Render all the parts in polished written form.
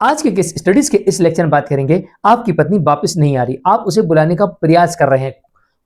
आज के case studies के इस लेक्चर में बात करेंगे, आपकी पत्नी वापस नहीं आ रही, आप उसे बुलाने का प्रयास कर रहे हैं,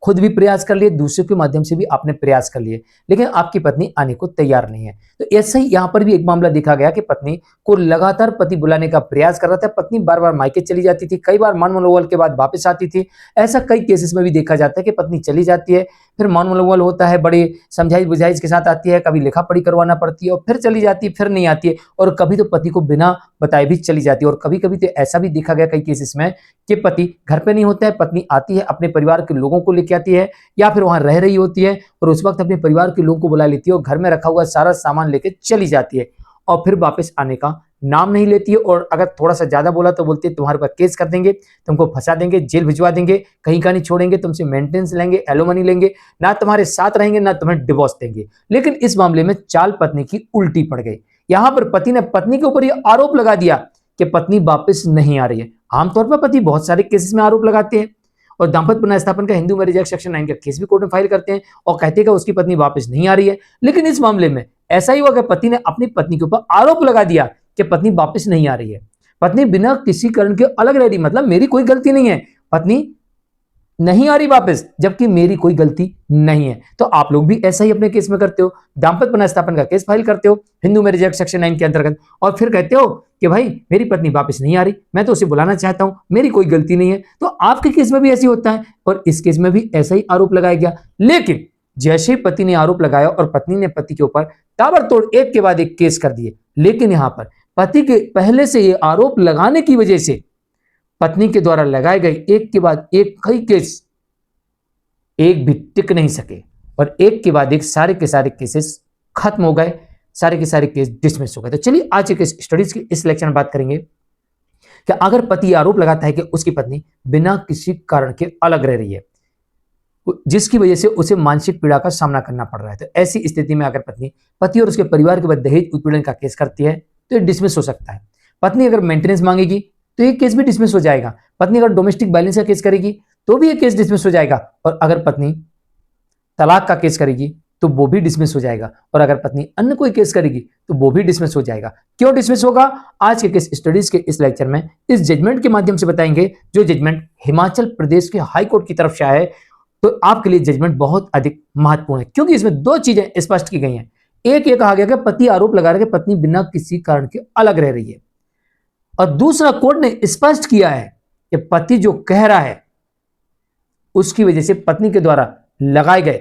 खुद भी प्रयास कर लिए, दूसरों के माध्यम से भी आपने प्रयास कर लिए, लेकिन आपकी पत्नी आने को तैयार नहीं है। तो ऐसा ही यहां पर भी एक मामला देखा गया कि पत्नी को लगातार पति बुलाने का प्रयास कर रहा था, पत्नी बार बार मायके चली जाती थी, कई बार मान मनोबल के बाद वापस आती थी। ऐसा कई केसेस में भी देखा जाता है कि पत्नी चली जाती है, फिर मान मनोबल होता है, बड़ी समझाइश बुझाइश के साथ आती है, कभी लिखा पढ़ी करवाना पड़ती है और फिर चली जाती है, फिर नहीं आती है, और कभी तो पति को बिना बताए भी चली जाती है। और कभी कभी तो ऐसा भी देखा गया कई केसेस में कि पति घर पे नहीं होता है, पत्नी आती है, अपने परिवार के लोगों को लेके आती है या फिर वहां रह रही होती है और उस वक्त अपने परिवार के लोगों को बुला लेती है और घर में रखा हुआ सारा सामान लेके चली जाती है और फिर वापस आने का नाम नहीं लेती है। और अगर थोड़ा सा ज्यादा बोला तो बोलती है तुम्हारे ऊपर केस कर देंगे, तुमको फंसा देंगे, जेल भिजवा देंगे, कहीं का नहीं छोड़ेंगे, तुमसे मेंटेनेंस लेंगे, एलोमनी लेंगे, ना तुम्हारे साथ रहेंगे, ना तुम्हें डिवोर्स देंगे। लेकिन इस मामले में चाल पत्नी की उल्टी पड़ गई। यहां पर पति ने पत्नी के ऊपर यह आरोप लगा दिया कि पत्नी वापस नहीं आ रही है। आमतौर पर पति बहुत सारे केसेस में आरोप लगाते हैं और दाम्पत्य पुनर्स्थापन का हिंदू मैरिज एक्ट सेक्शन 9 का केस भी कोर्ट में फाइल करते हैं और कहते हैं कि उसकी पत्नी वापस नहीं आ रही है। लेकिन इस मामले में ऐसा ही हुआ कि पति ने अपनी पत्नी के ऊपर आरोप लगा दिया कि पत्नी वापस नहीं आ रही है, पत्नी बिना किसी कारण के अलग रह रही, मतलब मेरी कोई गलती नहीं है, पत्नी नहीं आ रही वापस, जबकि मेरी कोई गलती नहीं है। तो आप लोग भी ऐसा ही अपने केस में करते हो, दाम्पत्य पुनर्स्थापन का केस फाइल करते हो हिंदू मैरिज एक्ट सेक्शन 9 के अंतर्गत और फिर कहते हो कि भाई मेरी पत्नी वापस नहीं आ रही, मैं तो उसे बुलाना चाहता हूं, मेरी कोई गलती नहीं है। तो आपके केस में भी ऐसी होता है और इस केस में भी ऐसा ही आरोप लगाया गया। लेकिन जैसे ही पति ने आरोप लगाया और पत्नी ने पति के ऊपर ताबड़तोड़ एक के बाद एक केस कर दिए, लेकिन यहां पर पति के पहले से ये आरोप लगाने की वजह से पत्नी के द्वारा लगाए गए एक के बाद एक कई केस एक भी टिक नहीं सके और एक के बाद एक सारे के सारे केसेस खत्म हो गए, सारे के सारे केस डिसमिस हो गए। तो चलिए आज के स्टडीज की इस लेक्चर में बात करेंगे कि अगर पति आरोप लगाता है कि उसकी पत्नी बिना किसी कारण के अलग रह रही है, जिसकी वजह से उसे मानसिक पीड़ा का सामना करना पड़ रहा है, तो ऐसी स्थिति में अगर पत्नी पति और उसके परिवार के बाद दहेज उत्पीड़न का केस करती है तो ये डिसमिस हो सकता है। पत्नी अगर मेंटेनेंस मांगेगी तो ये केस भी डिसमिस हो जाएगा। पत्नी अगर डोमेस्टिक वायलेंस का केस करेगी तो भी ये केस डिसमिस हो जाएगा और अगर पत्नी तलाक का केस करेगी तो वो भी डिसमिस हो जाएगा और अगर पत्नी अन्य कोई केस करेगी तो वो भी डिसमिस हो जाएगा। क्यों डिसमिस होगा, आज के केस स्टडीज के इस लेक्चर में इस जजमेंट के माध्यम से बताएंगे, जो जजमेंट हिमाचल प्रदेश के हाई कोर्ट की तरफ से आया है। तो आपके लिए जजमेंट बहुत अधिक महत्वपूर्ण है क्योंकि इसमें दो चीजें स्पष्ट की गई हैं। एक ये कहा गया कि पति आरोप लगा रहा है कि पत्नी बिना किसी कारण के अलग रह रही है और दूसरा कोर्ट ने स्पष्ट किया है कि पति जो कह रहा है उसकी वजह से पत्नी के द्वारा लगाए गए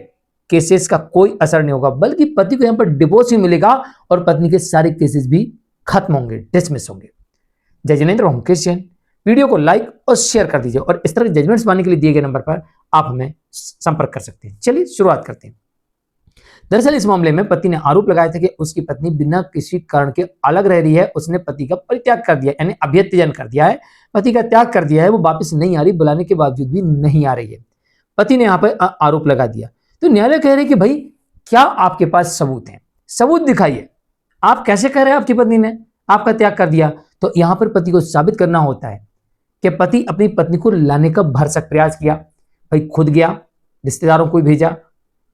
केसेस का कोई असर नहीं होगा, बल्कि पति को यहां पर डिवोर्स ही मिलेगा और पत्नी के सारे केसेस भी खत्म होंगे, डिसमिस होंगे। जय जिनेंद्र, हूं क्रिश्चियन। वीडियो को लाइक और शेयर कर दीजिए और इस तरह के जजमेंट्स पाने के लिए दिए गए नंबर पर आप हमें संपर्क कर सकते हैं। चलिए शुरुआत करते हैं। दरअसल इस मामले में पति ने आरोप लगाया था कि उसकी पत्नी बिना किसी कारण के अलग रह रही है, उसने पति का परित्याग कर दिया, यानी अभ्यत्यजन कर दिया है, पति का त्याग कर दिया है, वो वापस नहीं आ रही, बुलाने के बावजूद भी नहीं आ रही है। पति ने यहाँ पर आरोप लगा दिया तो न्यायालय कह रहे कि भाई क्या आपके पास सबूत है, सबूत दिखाइए, आप कैसे कह रहे हैं आपकी पत्नी ने आपका त्याग कर दिया। तो यहां पर पति को साबित करना होता है कि पति अपनी पत्नी को लाने का भरसक प्रयास किया, भाई खुद गया, रिश्तेदारों को भेजा,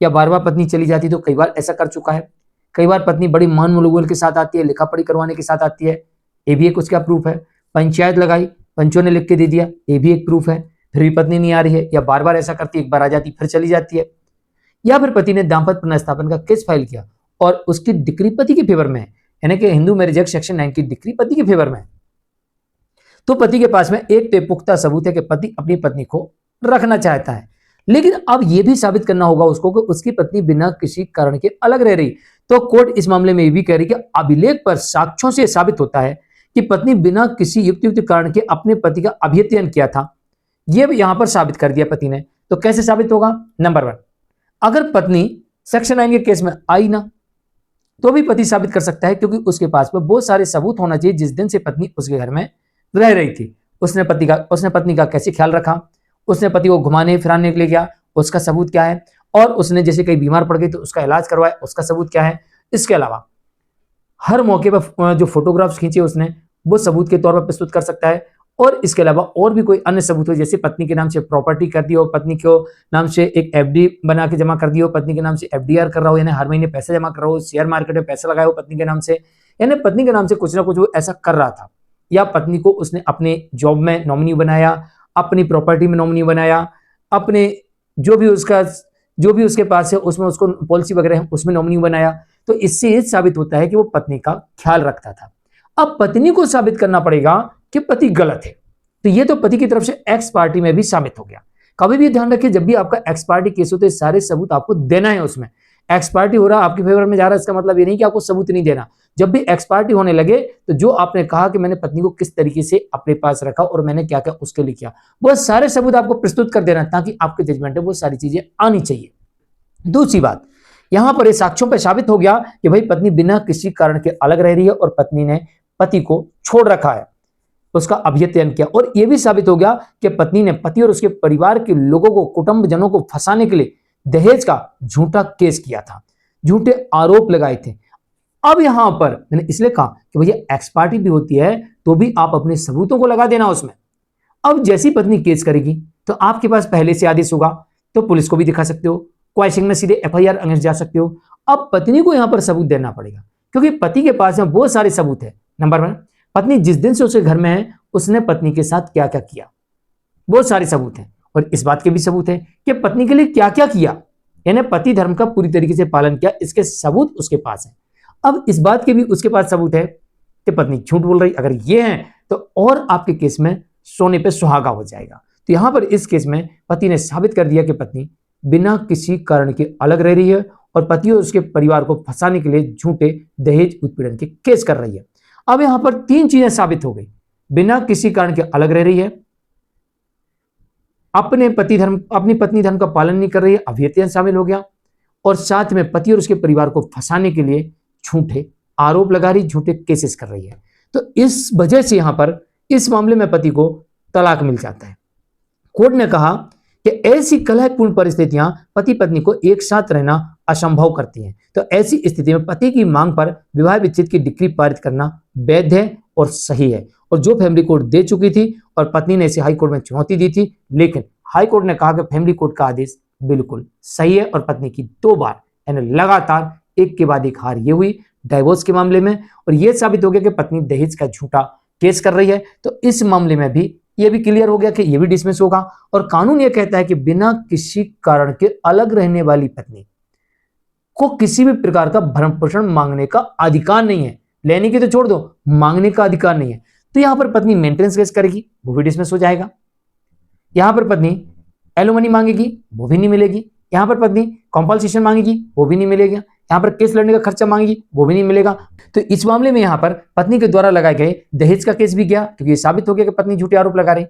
या बार बार पत्नी चली जाती, तो कई बार ऐसा कर चुका है। कई बार पत्नी बड़ी मान मनोबल के साथ आती है, लिखा पढ़ी करवाने के साथ आती है, ये भी एक उसका प्रूफ है। पंचायत लगाई, पंचों ने लिख के दे दिया, ये भी एक प्रूफ है। फिर भी पत्नी नहीं आ रही है, या बार बार ऐसा करती है, एक बार आ जाती फिर चली जाती है। या फिर पति ने दाम्पत्य पुनर्स्थापन का केस फाइल किया और उसकी डिक्री पति के फेवर में है, यानी कि हिंदू मैरिज एक्ट सेक्शन 9 की डिक्री पति के फेवर में है। तो पति के पास में एक तो पुख्ता सबूत है कि पति अपनी पत्नी को रखना चाहता है, लेकिन अब यह भी साबित करना होगा उसको कि उसकी पत्नी बिना किसी कारण के अलग रह रही। तो कोर्ट इस मामले में यह भी कह रही कि अभिलेख पर साक्ष्यों से साबित होता है कि पत्नी बिना किसी युक्त कारण के अपने पति का अभ्यत्यन किया था। यह भी यहां पर साबित कर दिया पति ने। तो कैसे साबित होगा, नंबर 1, अगर पत्नी सेक्शन 9 के केस में आई ना तो भी पति साबित कर सकता है, क्योंकि उसके पास में बहुत सारे सबूत होना चाहिए जिस दिन से पत्नी उसके घर में रह रही थी, उसने पत्नी का कैसे ख्याल रखा, उसने पति को घुमाने फिराने के लिए गया, उसका सबूत क्या है, और उसने जैसे कहीं बीमार पड़ गई तो उसका इलाज करवाया, उसका सबूत क्या है। इसके अलावा हर मौके पर जो फोटोग्राफ्स खींचे उसने, वो सबूत के तौर पर प्रस्तुत कर सकता है। और इसके अलावा और भी कोई अन्य सबूत हो, जैसे पत्नी के नाम से प्रॉपर्टी कर दी हो, पत्नी के नाम से एक एफडी बना के जमा कर दी हो, पत्नी के नाम से एफडीआर कर रहा हो, यानी हर महीने पैसे जमा कर रहा हो, शेयर मार्केट में पैसा लगाया हो पत्नी के नाम से, यानी पत्नी के नाम से कुछ ना कुछ वो ऐसा कर रहा था, या पत्नी को उसने अपने जॉब में नॉमिनी बनाया, अपनी प्रॉपर्टी में नॉमिनी बनाया, अपने जो भी उसके पास है उसमें उसको पॉलिसी वगैरह है उसमें नॉमिनी बनाया, तो इससे ये साबित होता है कि वो पत्नी का ख्याल रखता था। अब पत्नी को साबित करना पड़ेगा कि पति गलत है, तो ये तो पति की तरफ से एक्स पार्टी में भी साबित हो गया। कभी भी ध्यान रखिए, जब भी आपका एक्स पार्टी केस हो तो सारे सबूत आपको देना है। उसमें एक्स पार्टी हो रहा आपके फेवर में जा रहा है, इसका मतलब ये नहीं कि आपको सबूत नहीं देना। जब भी एक्स पार्टी होने लगे तो जो आपने कहा कि मैंने पत्नी को किस तरीके से अपने पास रखा और मैंने क्या क्या उसके लिए किया, वो सारे सबूत आपको प्रस्तुत कर देना, ताकि आपके जजमेंट में वो सारी चीजें आनी चाहिए। दूसरी बात, यहां पर इस साक्ष्यों पर साबित हो गया कि भाई पत्नी बिना किसी कारण के अलग रह रही है और पत्नी ने पति को छोड़ रखा है, उसका अभ्यर्चन किया। और यह भी साबित हो गया कि पत्नी ने पति और उसके परिवार के लोगों को, कुटुंबजनों को फंसाने के लिए दहेज का झूठा केस किया था, झूठे आरोप लगाए थे। अब यहां पर मैंने इसलिए कहा कि भैया एक्स पार्टी भी होती है तो भी आप अपने सबूतों को लगा देना उसमें। अब जैसी पत्नी केस करेगी तो आपके पास पहले से आदेश होगा, तो पुलिस को भी दिखा सकते हो, क्वाइसिंग में सीधे एफआईआर अगेंस्ट जा सकते हो। अब पत्नी को यहां पर सबूत देना पड़ेगा, क्योंकि पति के पास में बहुत सारे सबूत है। नंबर 1, पत्नी जिस दिन से उसके घर में है उसने पत्नी के साथ क्या क्या किया, बहुत सारे सबूत हैं। और इस बात के भी सबूत है कि पत्नी के लिए क्या क्या किया, यानी पति धर्म का पूरी तरीके से पालन किया, इसके सबूत उसके पास है। अब इस बात के भी उसके पास सबूत है कि पत्नी झूठ बोल रही। अगर ये है तो और आपके केस में सोने पे सुहागा हो जाएगा। तो यहां पर इस केस में पति ने साबित कर दिया कि पत्नी बिना किसी कारण के अलग रह रही है और पति और उसके परिवार को फंसाने के लिए झूठे दहेज उत्पीड़न के केस कर रही है। अब यहां पर 3 चीजें साबित हो गई, बिना किसी कारण के अलग रह रही है, अपनी पत्नी धर्म का पालन नहीं कर रही है, अभ्यर्चन शामिल हो गया, और साथ में पति और उसके परिवार को फंसाने के लिए झूठे आरोप लगा रही, झूठे केसेस कर रही है। तो इस वजह से यहां पर इस मामले में पति को तलाक मिल जाता है। कोर्ट ने कहा कि ऐसी कलहपूर्ण परिस्थितियां पति पत्नी को एक साथ रहना असंभव करती हैं, तो ऐसी स्थिति में पति की मांग पर विवाह विच्छेद की डिक्री पारित करना वैध है और सही है। और जो फैमिली कोर्ट दे चुकी थी और पत्नी ने इसे हाई कोर्ट में चुनौती दी थी, लेकिन हाई कोर्ट ने कहा कि फैमिली कोर्ट का आदेश बिल्कुल सही है। और पत्नी की 2 बार यानी लगातार एक के बाद एक हार ये हुई डाइवोर्स के मामले में, और यह साबित हो गया कि पत्नी दहेज का झूठा केस कर रही है। तो इस मामले में भी यह भी क्लियर हो गया कि यह भी डिसमिस होगा। और कानून यह कहता है कि बिना किसी कारण के अलग रहने वाली पत्नी को किसी भी प्रकार का भरण पोषण मांगने का अधिकार नहीं है, लेने की तो छोड़ दो, मांगने का अधिकार नहीं है। तो यहां पर पत्नी मेंटेनेंस केस करेगी, वो भी डिसमिस हो जाएगा। यहां पर पत्नी एलोमनी मांगेगी, वो भी नहीं मिलेगी। यहां पर पत्नी कॉम्पल्सेशन मांगेगी, वो भी नहीं मिलेगा। यहां पर केस लड़ने का खर्चा मांगेगी, वो भी नहीं मिलेगा। तो इस मामले में यहां पर पत्नी के द्वारा लगाए गए दहेज का केस भी गया, क्योंकि ये साबित हो गया कि पत्नी झूठे आरोप लगा रही,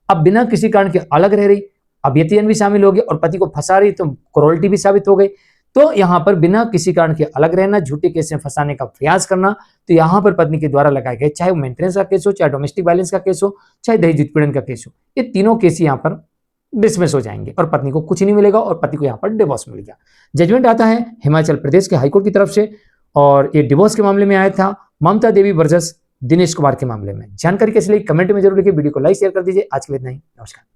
अब बिना किसी कारण के अलग रह रही, अभ्यर्चन भी शामिल हो गया, और पति को फंसा रही, तो क्रूरल्टी भी साबित हो गई। तो यहां पर बिना किसी कारण के अलग रहना, झूठे केस में फंसाने का प्रयास करना, तो यहां पर पत्नी के द्वारा लगाए गए, चाहे वो मेंटेनेंस का केस हो, चाहे डोमेस्टिक वायलेंस का केस हो, चाहे दहेज उत्पीड़न का केस हो, ये तीनों केस यहां पर डिसमिस हो जाएंगे और पत्नी को कुछ नहीं मिलेगा और पति को यहां पर डिवोर्स मिल गया। जजमेंट आता है हिमाचल प्रदेश के हाईकोर्ट की तरफ से, और ये डिवोर्स के मामले में आया था ममता देवी वर्सेस दिनेश कुमार के मामले में। जानकारी कैसे लगी कमेंट में जरूर लिखिए, वीडियो को लाइक शेयर कर दीजिए। आज के लिए इतना ही, नमस्कार।